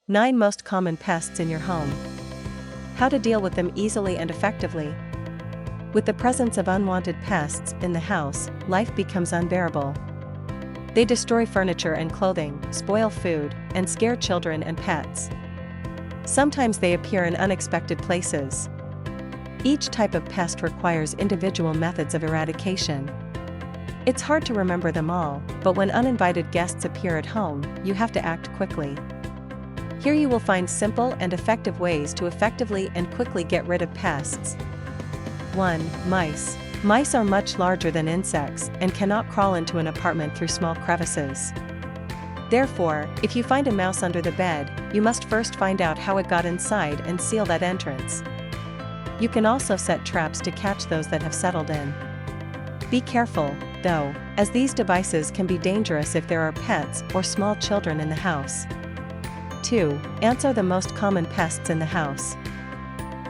9 Most common pests in your home. How to deal with them easily and effectively. With the presence of unwanted pests in the house, life becomes unbearable. They destroy furniture and clothing, spoil food, and scare children and pets. Sometimes they appear in unexpected places. Each type of pest requires individual methods of eradication. It's hard to remember them all, but when uninvited guests appear at home, you have to act quickly. Here you will find simple and effective ways to effectively and quickly get rid of pests. 1. Mice. Mice are much larger than insects and cannot crawl into an apartment through small crevices. Therefore, if you find a mouse under the bed, you must first find out how it got inside and seal that entrance. You can also set traps to catch those that have settled in. Be careful, though, as these devices can be dangerous if there are pets or small children in the house. 2. Ants are the most common pests in the house.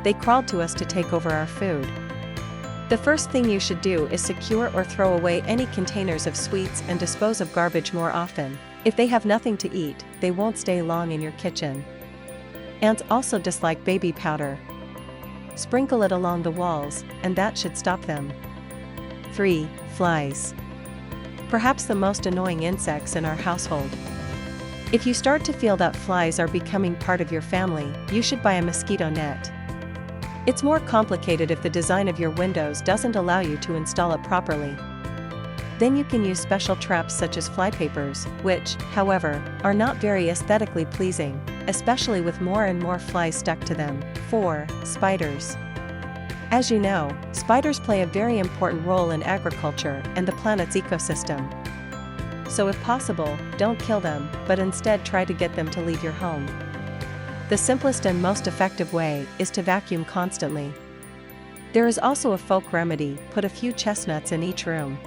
They crawled to us to take over our food. The first thing you should do is secure or throw away any containers of sweets and dispose of garbage more often. If they have nothing to eat, they won't stay long in your kitchen. Ants also dislike baby powder. Sprinkle it along the walls, and that should stop them. 3. Flies. Perhaps the most annoying insects in our household. If you start to feel that flies are becoming part of your family, you should buy a mosquito net. It's more complicated if the design of your windows doesn't allow you to install it properly. Then you can use special traps such as flypapers, which, however, are not very aesthetically pleasing, especially with more and more flies stuck to them. 4. Spiders. As you know, spiders play a very important role in agriculture and the planet's ecosystem. So if possible, don't kill them, but instead try to get them to leave your home. The simplest and most effective way is to vacuum constantly. There is also a folk remedy: put a few chestnuts in each room.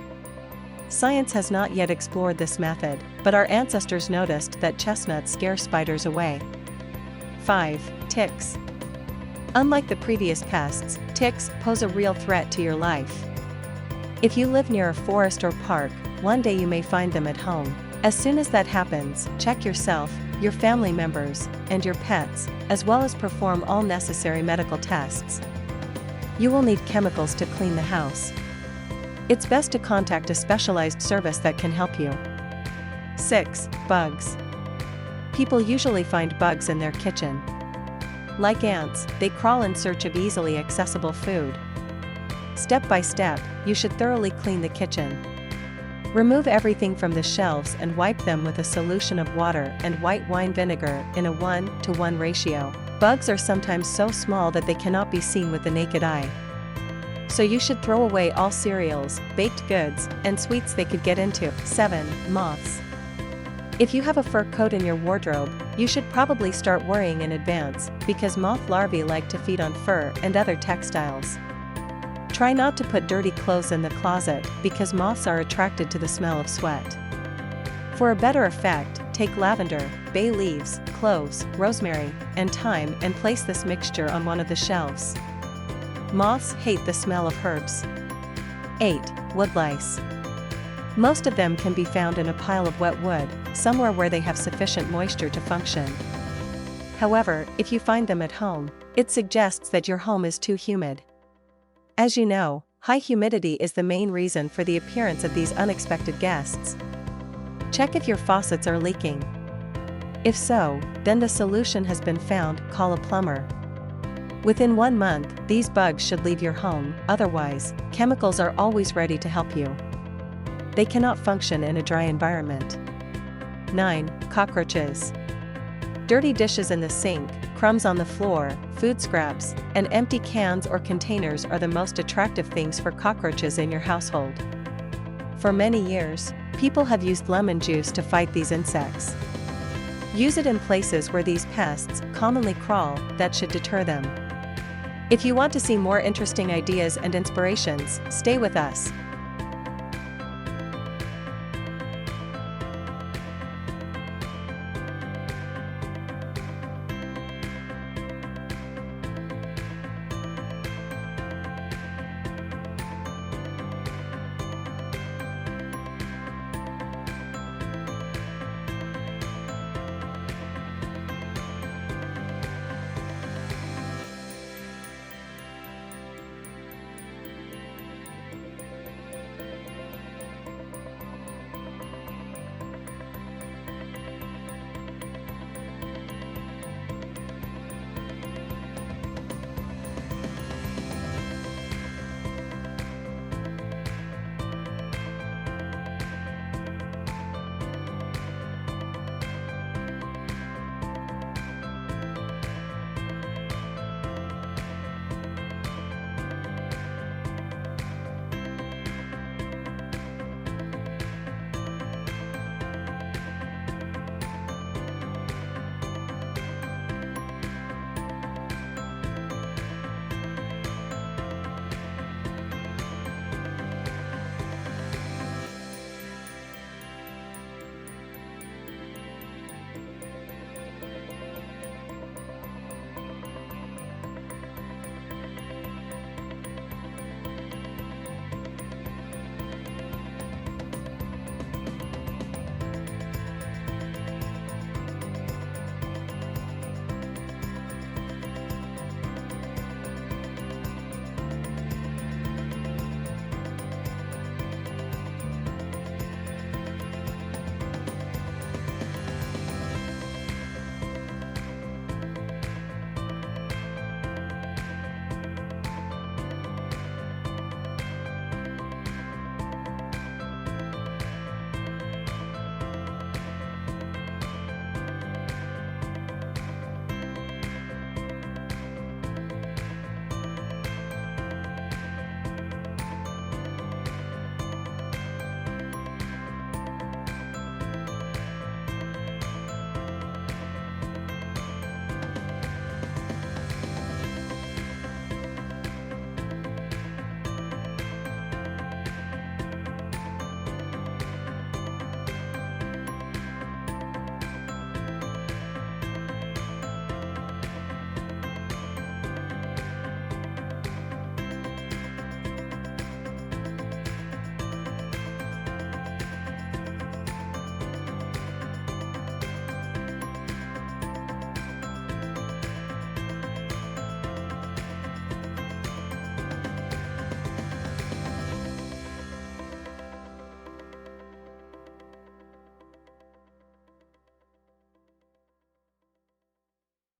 Science has not yet explored this method, but our ancestors noticed that chestnuts scare spiders away. 5. Ticks. Unlike the previous pests, ticks pose a real threat to your life. If you live near a forest or park, one day you may find them at home. As soon as that happens, check yourself, your family members, and your pets, as well as perform all necessary medical tests. You will need chemicals to clean the house. It's best to contact a specialized service that can help you. 6. Bugs. People usually find bugs in their kitchen. Like ants, they crawl in search of easily accessible food. Step by step, you should thoroughly clean the kitchen. Remove everything from the shelves and wipe them with a solution of water and white wine vinegar in a 1:1 ratio. Bugs are sometimes so small that they cannot be seen with the naked eye. So you should throw away all cereals, baked goods, and sweets they could get into. 7. Moths. If you have a fur coat in your wardrobe, you should probably start worrying in advance, because moth larvae like to feed on fur and other textiles. Try not to put dirty clothes in the closet, because moths are attracted to the smell of sweat. For a better effect, take lavender, bay leaves, cloves, rosemary, and thyme and place this mixture on one of the shelves. Moths hate the smell of herbs. 8. Woodlice. Most of them can be found in a pile of wet wood, somewhere where they have sufficient moisture to function. However, if you find them at home, it suggests that your home is too humid. As you know, high humidity is the main reason for the appearance of these unexpected guests. Check if your faucets are leaking. If so, then the solution has been found: call a plumber. Within 1 month, these bugs should leave your home. Otherwise, chemicals are always ready to help you. They cannot function in a dry environment. 9. Cockroaches. Dirty dishes in the sink, crumbs on the floor, food scraps, and empty cans or containers are the most attractive things for cockroaches in your household. For many years, people have used lemon juice to fight these insects. Use it in places where these pests commonly crawl. That should deter them. If you want to see more interesting ideas and inspirations, stay with us.